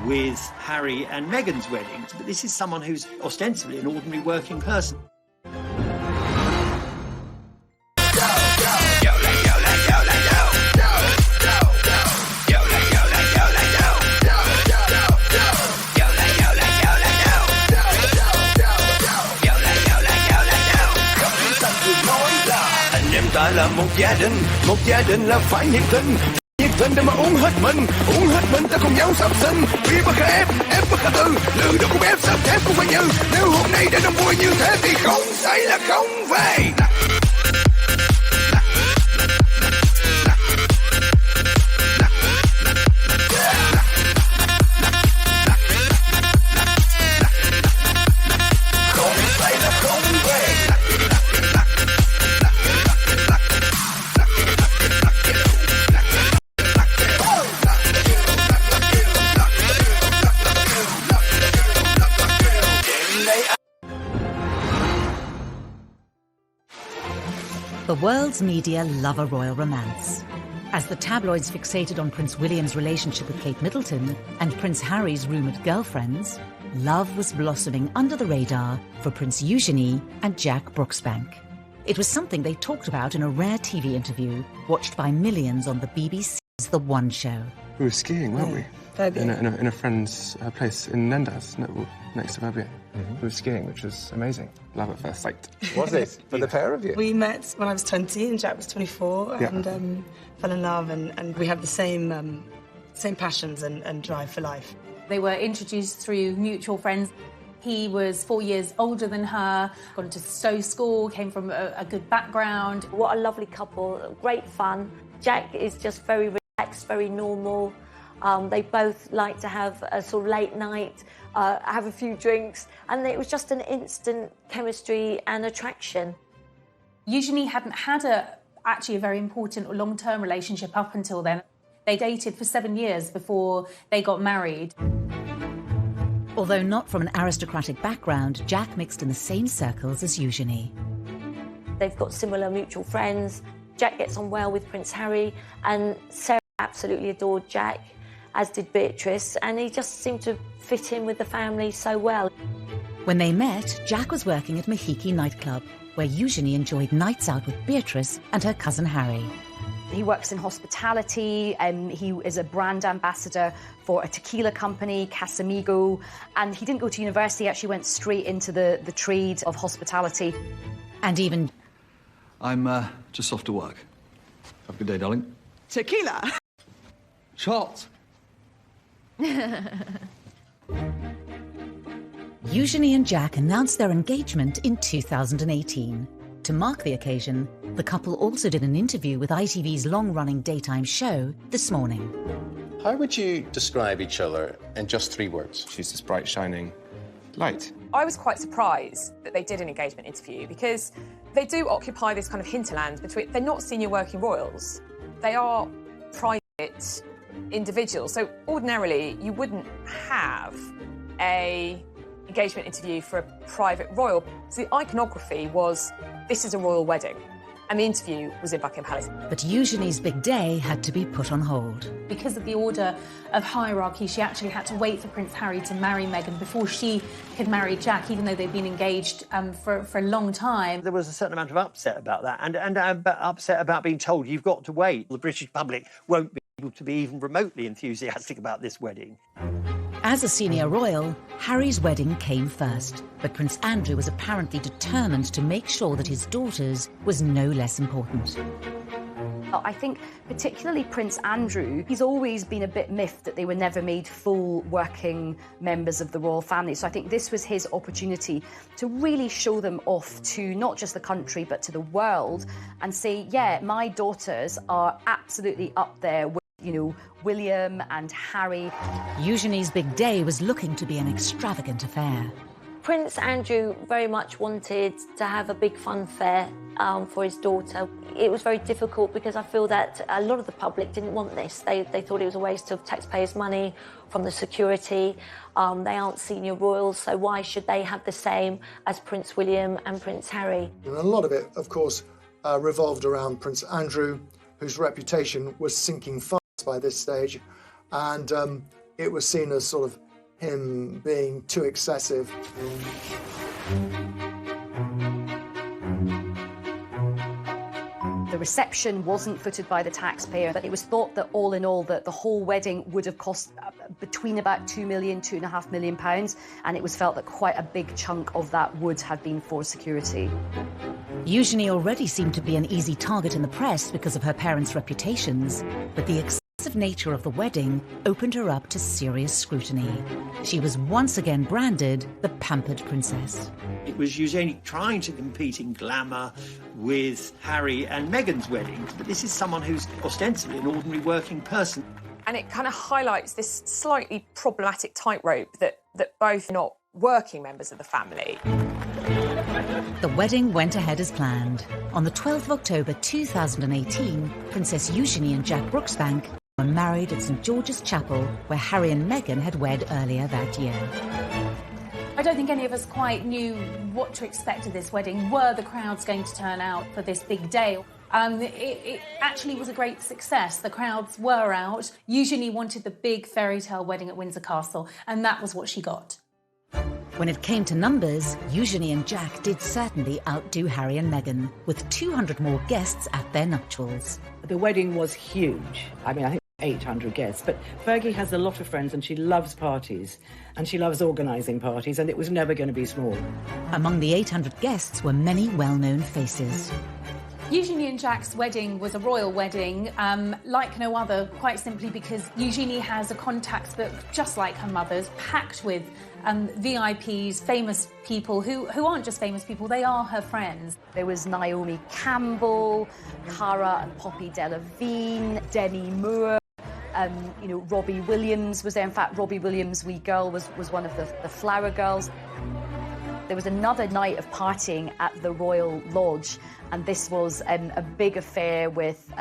with Harry and Meghan's weddings, but this is someone who's ostensibly an ordinary working person. Anh em ta là một gia đình là phải nhiệt tình để mà uống hết mình ta cùng nhau sắp sinh, vì bất khả ép bất khả tư, lừa được cũng ép sắp thép cũng phải như, nếu hôm nay đã đông vui như thế thì không say là không về. the world's media love a royal romance. As the tabloids fixated on Prince William's relationship with Kate Middleton and Prince Harry's rumoured girlfriends, love was blossoming under the radar for Prince Eugenie and Jack Brooksbank. It was something they talked about in a rare TV interview watched by millions on the BBC's The One Show. We were skiing, weren't we? In a friend's place in Nendas, next to Verbier. We were skiing, which was amazing. Love at first sight. Was it? For the pair of you? We met when I was 20 and Jack was 24 and fell in love and we had the same passions and drive for life. They were introduced through mutual friends. He was 4 years older than her, gone to Stowe School, came from a good background. What a lovely couple, great fun. Jack is just very relaxed, very normal. They both like to have a sort of late night, have a few drinks, and it was just an instant chemistry and attraction. Eugenie hadn't had actually a very important or long-term relationship up until then. They dated for 7 years before they got married. Although not from an aristocratic background, Jack mixed in the same circles as Eugenie. They've got similar mutual friends. Jack gets on well with Prince Harry, and Sarah absolutely adored Jack, as did Beatrice, and he just seemed to fit in with the family so well. When they met, Jack was working at Mahiki nightclub, where Eugenie enjoyed nights out with Beatrice and her cousin Harry. He works in hospitality, he is a brand ambassador for a tequila company, Casamigo, and he didn't go to university, he actually went straight into the trade of hospitality. And even... I'm just off to work. Have a good day, darling. Tequila? Shot! Eugenie and Jack announced their engagement in 2018. To mark the occasion, the couple also did an interview with ITV's long-running daytime show This Morning. How would you describe each other in just 3 words? She's this bright, shining light. I was quite surprised that they did an engagement interview because they do occupy this kind of hinterland between... They're not senior working royals. They are private individuals. So ordinarily, you wouldn't have a engagement interview for a private royal. So the iconography was, this is a royal wedding. And the interview was in Buckingham Palace. But Eugenie's big day had to be put on hold. Because of the order of hierarchy, she actually had to wait for Prince Harry to marry Meghan before she could marry Jack, even though they'd been engaged for a long time. There was a certain amount of upset about that and upset about being told you've got to wait. The British public won't be able to be even remotely enthusiastic about this wedding. As a senior royal, Harry's wedding came first, but Prince Andrew was apparently determined to make sure that his daughter's was no less important. I think particularly Prince Andrew, he's always been a bit miffed that they were never made full working members of the royal family. So I think this was his opportunity to really show them off to not just the country but to the world and say, yeah, my daughters are absolutely up there with, you know, William and Harry. Eugenie's big day was looking to be an extravagant affair. Prince Andrew very much wanted to have a big fun fair for his daughter. It was very difficult because I feel that a lot of the public didn't want this. They thought it was a waste of taxpayers' money from the security. They aren't senior royals, so why should they have the same as Prince William and Prince Harry? And a lot of it, of course, revolved around Prince Andrew whose reputation was sinking fast by this stage, and it was seen as sort of him being too excessive. The reception wasn't footed by the taxpayer, but it was thought that all in all that the whole wedding would have cost between about £2 million, £2.5 million, and it was felt that quite a big chunk of that would have been for security. Eugenie already seemed to be an easy target in the press because of her parents' reputations, but the excessive nature of the wedding opened her up to serious scrutiny. She was once again branded the pampered princess. It was Eugenie trying to compete in glamour with Harry and Meghan's wedding, but this is someone who's ostensibly an ordinary working person. And it kind of highlights this slightly problematic tightrope that both are not working members of the family. The wedding went ahead as planned. On the 12th of October 2018, Princess Eugenie and Jack Brooksbank were married at St George's Chapel, where Harry and Meghan had wed earlier that year. I don't think any of us quite knew what to expect of this wedding. Were the crowds going to turn out for this big day? It actually was a great success. The crowds were out. Eugenie wanted the big fairy tale wedding at Windsor Castle, and that was what she got. When it came to numbers, Eugenie and Jack did certainly outdo Harry and Meghan, with 200 more guests at their nuptials. The wedding was huge. I mean, I think 800 guests, but Fergie has a lot of friends and she loves parties and she loves organising parties, and it was never going to be small. Among the 800 guests were many well-known faces. Eugenie and Jack's wedding was a royal wedding, like no other, quite simply because Eugenie has a contacts book, just like her mother's, packed with VIPs, famous people who aren't just famous people, they are her friends. There was Naomi Campbell, Cara and Poppy Delevingne, Demi Moore, Robbie Williams was there. In fact, Robbie Williams' wee girl was one of the Flower Girls. There was another night of partying at the Royal Lodge, and this was a big affair with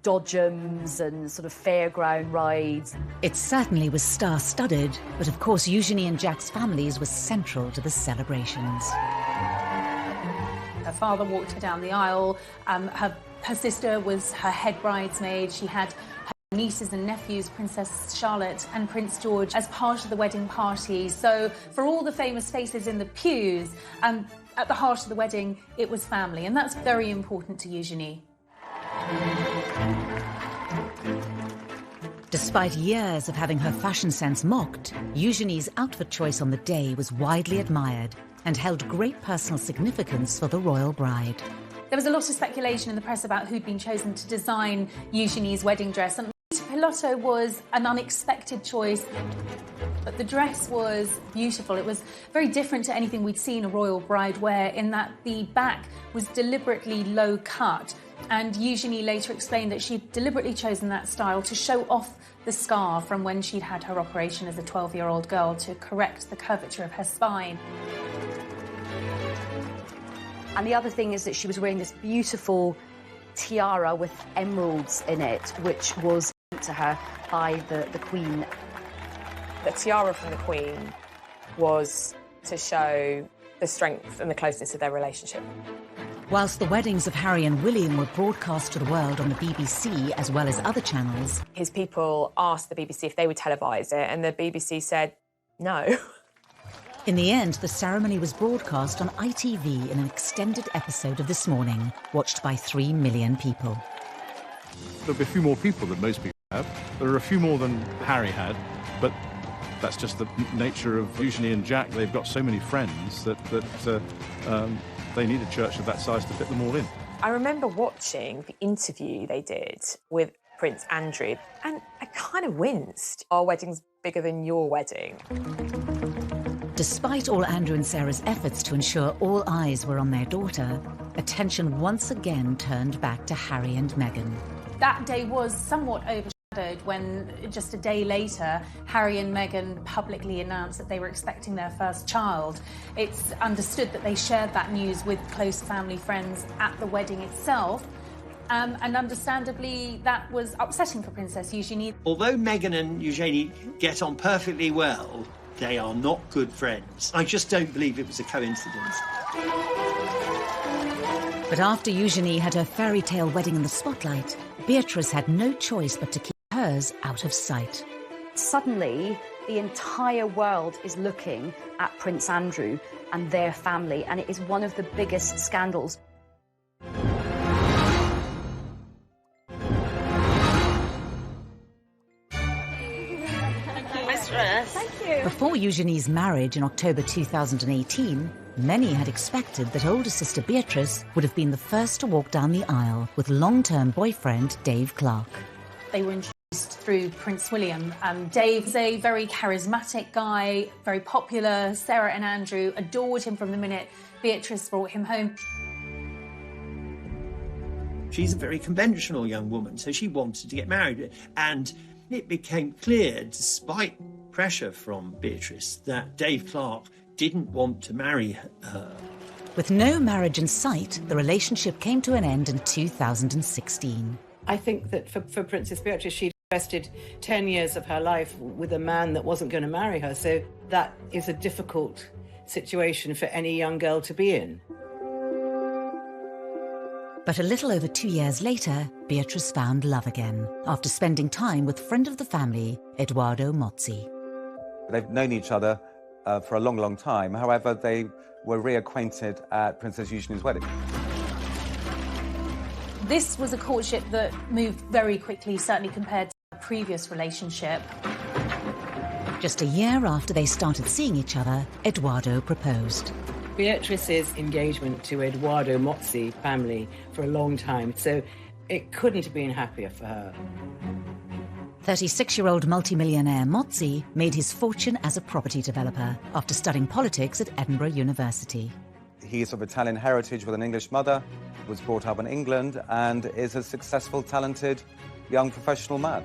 dodgems and sort of fairground rides. It certainly was star-studded, but of course Eugenie and Jack's families were central to the celebrations. Her father walked her down the aisle. Her sister was her head bridesmaid. She had her nieces and nephews, Princess Charlotte and Prince George, as part of the wedding party. So for all the famous faces in the pews, at the heart of the wedding, it was family, and that's very important to Eugenie. Despite years of having her fashion sense mocked, Eugenie's outfit choice on the day was widely admired and held great personal significance for the royal bride. There was a lot of speculation in the press about who'd been chosen to design Eugenie's wedding dress, and Pilotto was an unexpected choice, but the dress was beautiful. It was very different to anything we'd seen a royal bride wear, in that the back was deliberately low cut, and Eugenie later explained that she'd deliberately chosen that style to show off the scar from when she'd had her operation as a 12-year-old girl to correct the curvature of her spine. And the other thing is that she was wearing this beautiful tiara with emeralds in it, which was sent to her by the Queen. The tiara from the Queen was to show the strength and the closeness of their relationship. Whilst the weddings of Harry and William were broadcast to the world on the BBC as well as other channels, his people asked the BBC if they would televise it, and the BBC said no. In the end, the ceremony was broadcast on ITV in an extended episode of This Morning, watched by 3 million people. There'll be a few more people than most people have. There are a few more than Harry had, but that's just the nature of Eugenie and Jack. They've got so many friends that they need a church of that size to fit them all in. I remember watching the interview they did with Prince Andrew, and I kind of winced. Our wedding's bigger than your wedding. Despite all Andrew and Sarah's efforts to ensure all eyes were on their daughter, attention once again turned back to Harry and Meghan. That day was somewhat overshadowed when, just a day later, Harry and Meghan publicly announced that they were expecting their first child. It's understood that they shared that news with close family friends at the wedding itself. And understandably, that was upsetting for Princess Eugenie. Although Meghan and Eugenie get on perfectly well, they are not good friends. I just don't believe it was a coincidence. But after Eugenie had her fairy tale wedding in the spotlight, Beatrice had no choice but to keep hers out of sight. Suddenly, the entire world is looking at Prince Andrew and their family, and it is one of the biggest scandals. Before Eugenie's marriage in October 2018, many had expected that older sister Beatrice would have been the first to walk down the aisle with long-term boyfriend Dave Clark. They were introduced through Prince William. Dave's a very charismatic guy, very popular. Sarah and Andrew adored him from the minute Beatrice brought him home. She's a very conventional young woman, so she wanted to get married. And it became clear, despite pressure from Beatrice, that Dave Clark didn't want to marry her. With no marriage in sight, the relationship came to an end in 2016. I think that for Princess Beatrice, she'd invested 10 years of her life with a man that wasn't going to marry her, so that is a difficult situation for any young girl to be in. But a little over 2 years later, Beatrice found love again, after spending time with friend of the family, Edoardo Mozzi. They've known each other for a long, long time. However, they were reacquainted at Princess Eugenie's wedding. This was a courtship that moved very quickly, certainly compared to a previous relationship. Just a year after they started seeing each other, Edoardo proposed. Beatrice's engagement to Edoardo Mozzi family for a long time, so it couldn't have been happier for her. 36-year-old multimillionaire Mozzi made his fortune as a property developer after studying politics at Edinburgh University. He's of Italian heritage with an English mother, was brought up in England, and is a successful, talented young professional man.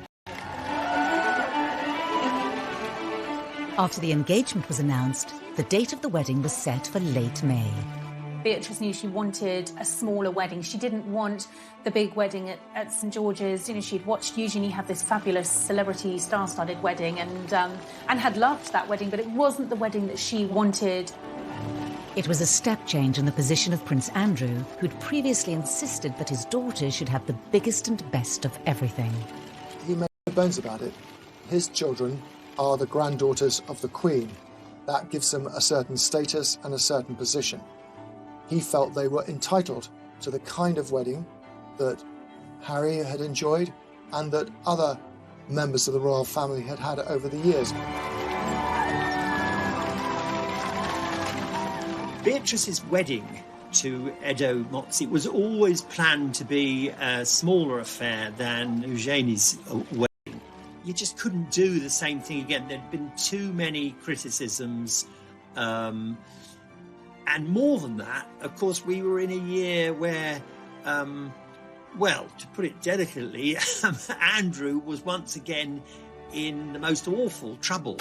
After the engagement was announced, the date of the wedding was set for late May. Beatrice knew she wanted a smaller wedding. She didn't want the big wedding at St George's. You know, she'd watched Eugenie have this fabulous celebrity star-studded wedding and had loved that wedding, but it wasn't the wedding that she wanted. It was a step change in the position of Prince Andrew, who'd previously insisted that his daughters should have the biggest and best of everything. He made no bones about it. His children are the granddaughters of the Queen. That gives them a certain status and a certain position. He felt they were entitled to the kind of wedding that Harry had enjoyed and that other members of the royal family had had over the years. Beatrice's wedding to Edo Mozzi was always planned to be a smaller affair than Eugenie's wedding. You just couldn't do the same thing again. There'd been too many criticisms. And more than that, of course, we were in a year where, well, to put it delicately, Andrew was once again in the most awful trouble.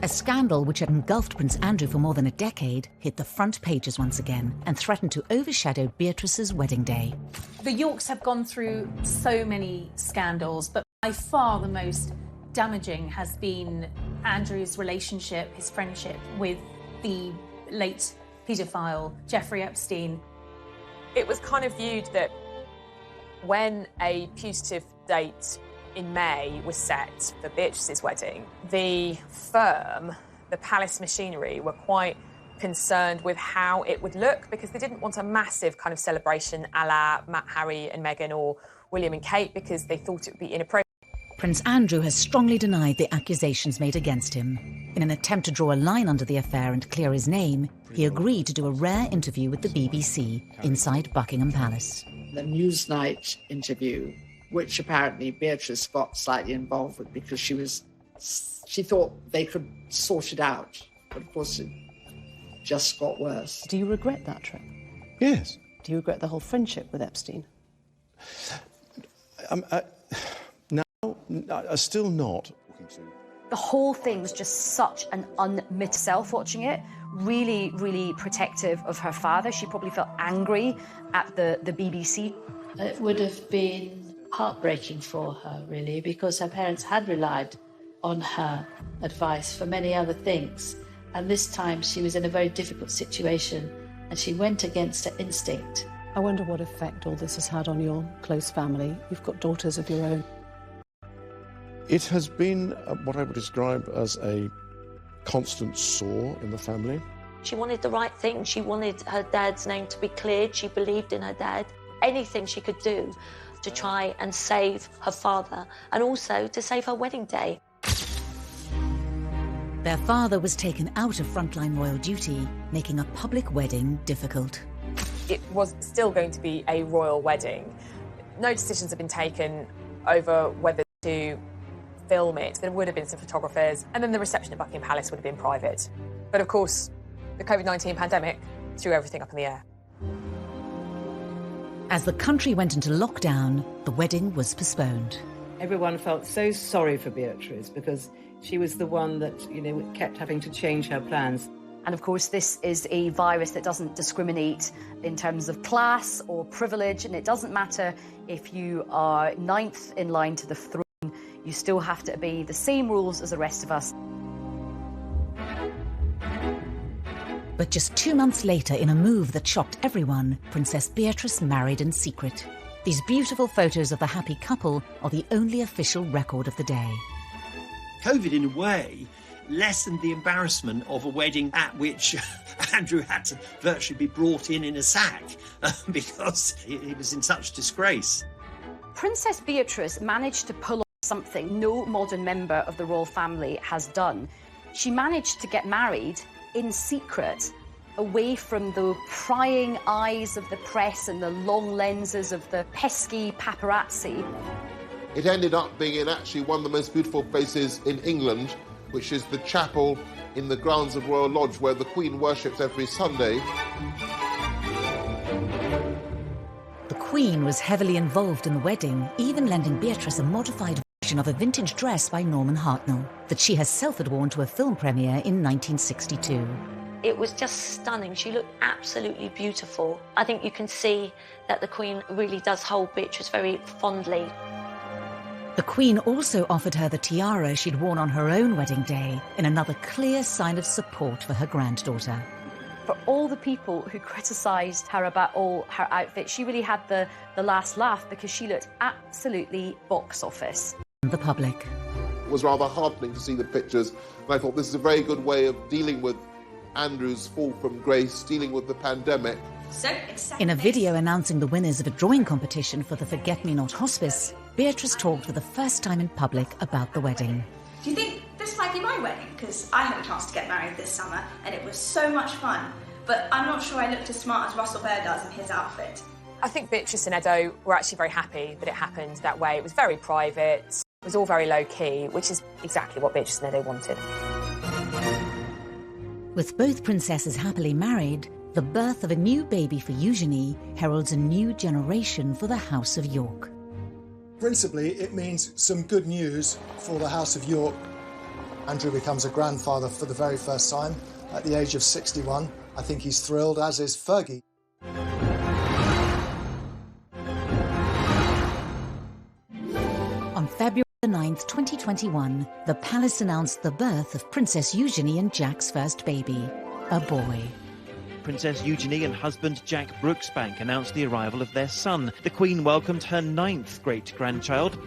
A scandal which had engulfed Prince Andrew for more than a decade hit the front pages once again and threatened to overshadow Beatrice's wedding day. The Yorks have gone through so many scandals, but by far the most damaging has been Andrew's relationship, his friendship with the late paedophile Jeffrey Epstein. It was kind of viewed that when a putative date in May was set for Beatrice's wedding, the firm, the palace machinery, were quite concerned with how it would look because they didn't want a massive kind of celebration a la Harry and Meghan or William and Kate because they thought it would be inappropriate. Prince Andrew has strongly denied the accusations made against him. In an attempt to draw a line under the affair and clear his name, he agreed to do a rare interview with the BBC inside Buckingham Palace. The Newsnight interview, which apparently Beatrice got slightly involved with because she thought they could sort it out. But of course it just got worse. Do you regret that trip? Yes. Do you regret the whole friendship with Epstein? Still not. The whole thing was just such an unmet self watching it. Really, really protective of her father. She probably felt angry at the BBC. It would have been heartbreaking for her, really, because her parents had relied on her advice for many other things. And this time she was in a very difficult situation and she went against her instinct I wonder what effect all this has had on your close family. You've got daughters of your own. It has been what I would describe as a constant sore in the family. She wanted the right thing. She wanted her dad's name to be cleared. She believed in her dad. Anything she could do to try and save her father and also to save her wedding day. Their father was taken out of frontline royal duty, making a public wedding difficult. It was still going to be a royal wedding. No decisions have been taken over whether to film it. There would have been some photographers, and then the reception at Buckingham Palace would have been private. But of course, the COVID-19 pandemic threw everything up in the air. As the country went into lockdown, the wedding was postponed. Everyone felt so sorry for Beatrice because she was the one that, kept having to change her plans. And of course, this is a virus that doesn't discriminate in terms of class or privilege, and it doesn't matter if you are 9th in line to the throne, you still have to obey the same rules as the rest of us. But just 2 months later, in a move that shocked everyone, Princess Beatrice married in secret. These beautiful photos of the happy couple are the only official record of the day. COVID, in a way, lessened the embarrassment of a wedding at which Andrew had to virtually be brought in a sack because he was in such disgrace. Princess Beatrice managed to pull off something no modern member of the royal family has done. She managed to get married in secret, away from the prying eyes of the press and the long lenses of the pesky paparazzi. It ended up being in actually one of the most beautiful places in England, which is the chapel in the grounds of Royal Lodge, where the Queen worships every Sunday. The Queen was heavily involved in the wedding, even lending Beatrice a modified version of a vintage dress by Norman Hartnell that she herself had worn to a film premiere in 1962. It was just stunning. She looked absolutely beautiful. I think you can see that the Queen really does hold Beatrice very fondly. The Queen also offered her the tiara she'd worn on her own wedding day, in another clear sign of support for her granddaughter. For all the people who criticised her about all her outfits, she really had the last laugh because she looked absolutely box office. The public. It was rather heartening to see the pictures, and I thought this is a very good way of dealing with Andrew's fall from grace, dealing with the pandemic. In a video announcing the winners of a drawing competition for the Forget-Me-Not Hospice, Beatrice talked for the first time in public about the wedding. Do you think this might be my wedding? Because I had a chance to get married this summer and it was so much fun. But I'm not sure I looked as smart as Russell Bear does in his outfit. I think Beatrice and Edo were actually very happy that it happened that way. It was very private, it was all very low-key, which is exactly what Beatrice and Edo wanted. With both princesses happily married, the birth of a new baby for Eugenie heralds a new generation for the House of York. Principally, it means some good news for the House of York. Andrew becomes a grandfather for the very first time at the age of 61. I think he's thrilled, as is Fergie. On February 9th, 2021, the palace announced the birth of Princess Eugenie and Jack's first baby, a boy. Princess Eugenie and husband Jack Brooksbank announced the arrival of their son. The Queen welcomed her 9th great-grandchild.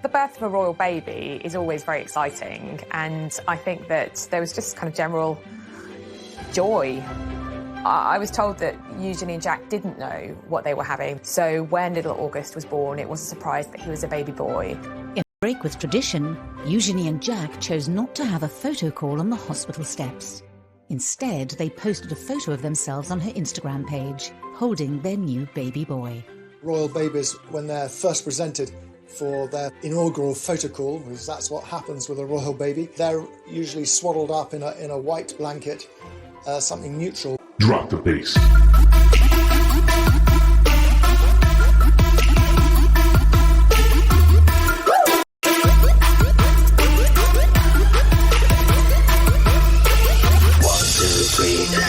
The birth of a royal baby is always very exciting, and I think that there was just kind of general joy. I was told that Eugenie and Jack didn't know what they were having, so when little August was born, it was a surprise that he was a baby boy. In a break with tradition, Eugenie and Jack chose not to have a photo call on the hospital steps. Instead, they posted a photo of themselves on her Instagram page, holding their new baby boy. Royal babies, when they're first presented for their inaugural photo call, because that's what happens with a royal baby, they're usually swaddled up in a white blanket, something neutral. Drop the bass.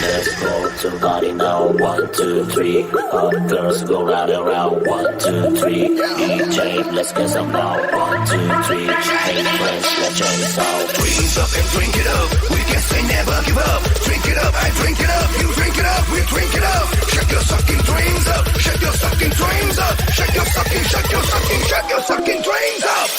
Let's go to body now. 1, 2, 3. All girls go round and round. 1, 2, 3. DJ, let's get some now. 1, 2, 3. Hey friends, let's change out. Dreams up and drink it up. We can say never give up. Drink it up and drink it up. You drink it up, we drink it up. Shake your sucking dreams up. Shake your sucking dreams up. Shake your sucking, shake your sucking, shake your sucking dreams up.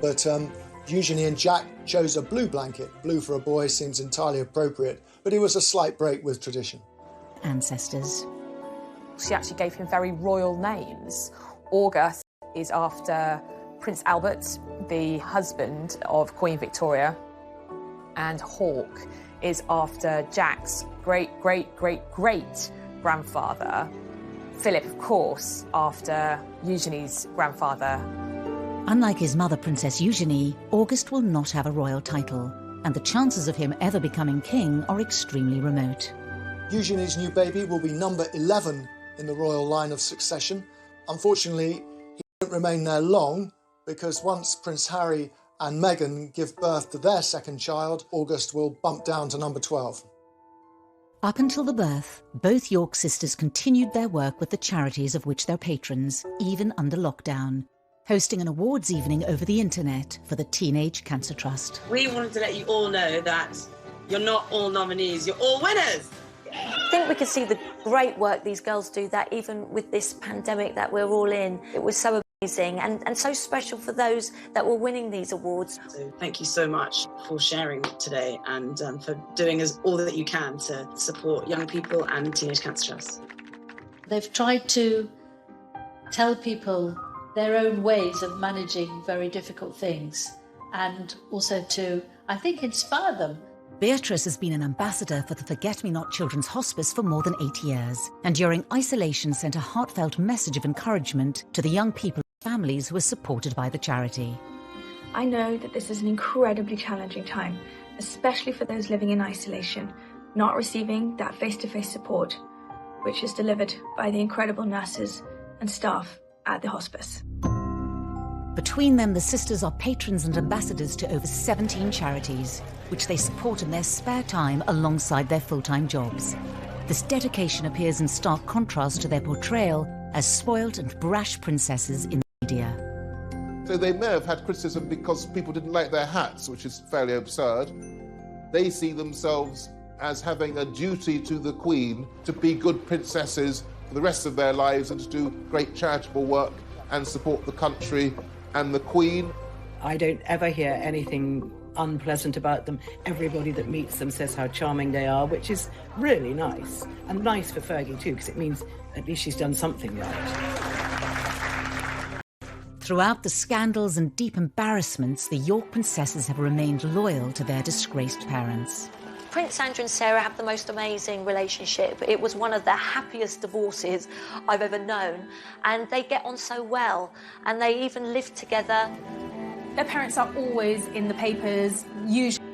But Eugenie and Jack chose a blue blanket. Blue for a boy seems entirely appropriate, but it was a slight break with tradition. Ancestors. She actually gave him very royal names. August is after Prince Albert, the husband of Queen Victoria, and Hawke is after Jack's great-great-great-great-grandfather. Philip, of course, after Eugenie's grandfather. Unlike his mother, Princess Eugenie, August will not have a royal title, and the chances of him ever becoming king are extremely remote. Eugenie's new baby will be number 11 in the royal line of succession. Unfortunately, he won't remain there long, because once Prince Harry and Meghan give birth to their second child, August will bump down to number 12. Up until the birth, both York sisters continued their work with the charities of which they're patrons, even under lockdown, hosting an awards evening over the internet for the Teenage Cancer Trust. We wanted to let you all know that you're not all nominees, you're all winners. I think we could see the great work these girls do, that even with this pandemic that we're all in, it was so amazing and so special for those that were winning these awards. So thank you so much for sharing today and for doing all that you can to support young people and Teenage Cancer Trust. They've tried to tell people their own ways of managing very difficult things and also to, I think, inspire them. Beatrice has been an ambassador for the Forget-Me-Not Children's Hospice for more than 8 years, and during isolation sent a heartfelt message of encouragement to the young people and families who were supported by the charity. I know that this is an incredibly challenging time, especially for those living in isolation, not receiving that face-to-face support, which is delivered by the incredible nurses and staff at the hospice. Between them, the sisters are patrons and ambassadors to over 17 charities, which they support in their spare time alongside their full-time jobs. This dedication appears in stark contrast to their portrayal as spoilt and brash princesses in the media. So they may have had criticism because people didn't like their hats, which is fairly absurd. They see themselves as having a duty to the Queen to be good princesses for the rest of their lives and to do great charitable work and support the country and the Queen. I don't ever hear anything unpleasant about them. Everybody that meets them says how charming they are, which is really nice. And nice for Fergie too, because it means at least she's done something right. Throughout the scandals and deep embarrassments, the York princesses have remained loyal to their disgraced parents. Prince Andrew and Sarah have the most amazing relationship. It was one of the happiest divorces I've ever known. And they get on so well, and they even live together. Their parents are always in the papers, usually.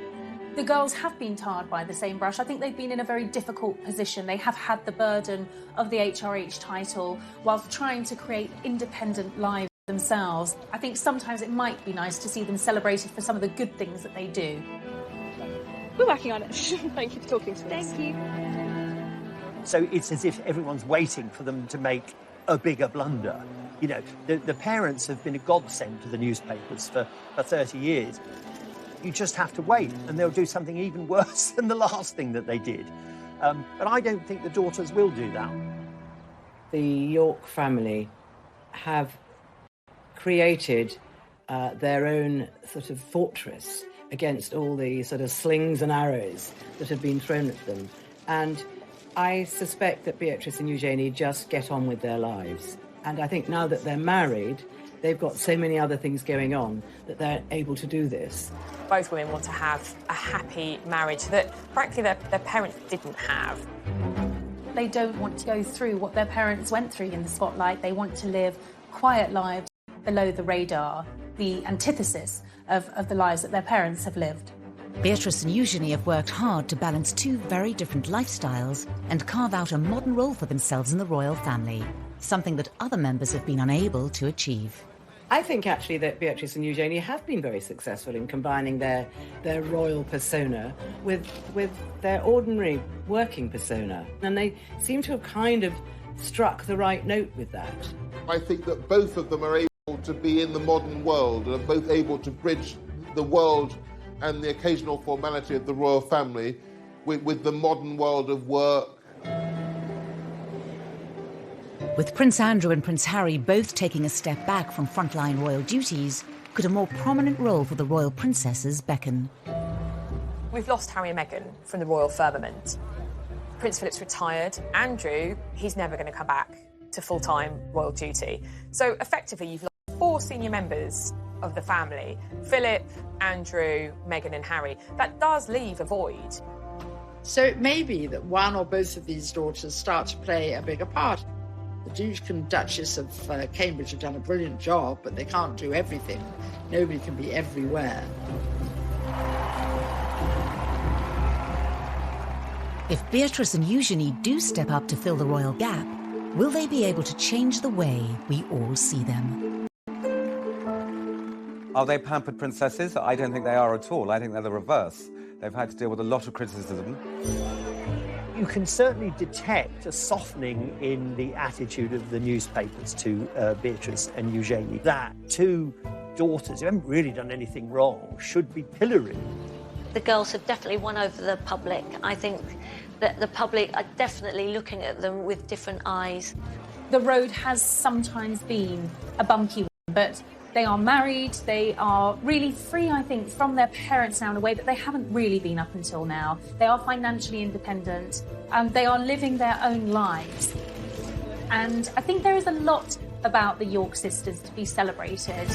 The girls have been tarred by the same brush. I think they've been in a very difficult position. They have had the burden of the HRH title whilst trying to create independent lives themselves. I think sometimes it might be nice to see them celebrated for some of the good things that they do. We're working on it. Thank you for talking to us. Thank you. So it's as if everyone's waiting for them to make a bigger blunder. You know, the parents have been a godsend to the newspapers for 30 years. You just have to wait, and they'll do something even worse than the last thing that they did. But I don't think the daughters will do that. The York family have created their own sort of fortress against all the sort of slings and arrows that have been thrown at them. And I suspect that Beatrice and Eugenie just get on with their lives. And I think now that they're married, they've got so many other things going on that they're able to do this. Both women want to have a happy marriage that, frankly, their parents didn't have. They don't want to go through what their parents went through in the spotlight. They want to live quiet lives below the radar, the antithesis of the lives that their parents have lived. Beatrice and Eugenie have worked hard to balance two very different lifestyles and carve out a modern role for themselves in the royal family. something that other members have been unable to achieve. I think actually that Beatrice and Eugenie have been very successful in combining their royal persona with their ordinary working persona. And they seem to have kind of struck the right note with that. I think that both of them are able to be in the modern world and are both able to bridge the world and the occasional formality of the royal family with the modern world of work. With Prince Andrew and Prince Harry both taking a step back from frontline royal duties, could a more prominent role for the royal princesses beckon? We've lost Harry and Meghan from the royal firmament. Prince Philip's retired. Andrew, he's never going to come back to full-time royal duty. So effectively, you've lost 4 senior members of the family: Philip, Andrew, Meghan and Harry. That does leave a void. So it may be that one or both of these daughters start to play a bigger part. The Duke and Duchess of Cambridge have done a brilliant job, but they can't do everything. Nobody can be everywhere. If Beatrice and Eugenie do step up to fill the royal gap, will they be able to change the way we all see them? Are they pampered princesses? I don't think they are at all. I think they're the reverse. They've had to deal with a lot of criticism. You can certainly detect a softening in the attitude of the newspapers to Beatrice and Eugenie. That 2 daughters who haven't really done anything wrong should be pilloried. The girls have definitely won over the public. I think that the public are definitely looking at them with different eyes. The road has sometimes been a bumpy one, but they are married, they are really free, I think, from their parents now in a way that they haven't really been up until now. They are financially independent, and they are living their own lives. And I think there is a lot about the York sisters to be celebrated.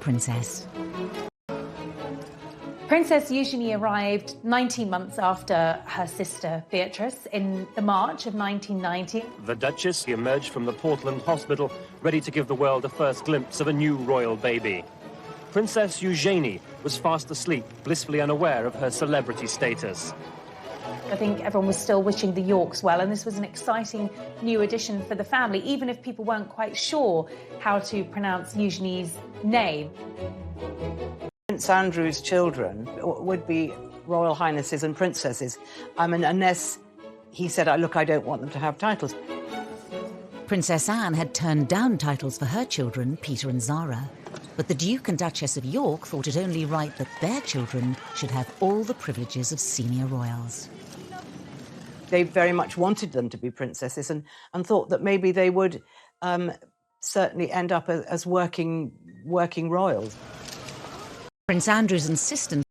Princess. Princess Eugenie arrived 19 months after her sister Beatrice in the March of 1990. The Duchess emerged from the Portland hospital, ready to give the world a first glimpse of a new royal baby. Princess Eugenie was fast asleep, blissfully unaware of her celebrity status. I think everyone was still wishing the Yorks well, and this was an exciting new addition for the family, even if people weren't quite sure how to pronounce Eugenie's name. Prince Andrew's children would be Royal Highnesses and Princesses. I mean, unless he said, look, I don't want them to have titles. Princess Anne had turned down titles for her children, Peter and Zara, but the Duke and Duchess of York thought it only right that their children should have all the privileges of senior royals. They very much wanted them to be princesses and thought that maybe they would certainly end up as working royals. Prince Andrew's insistence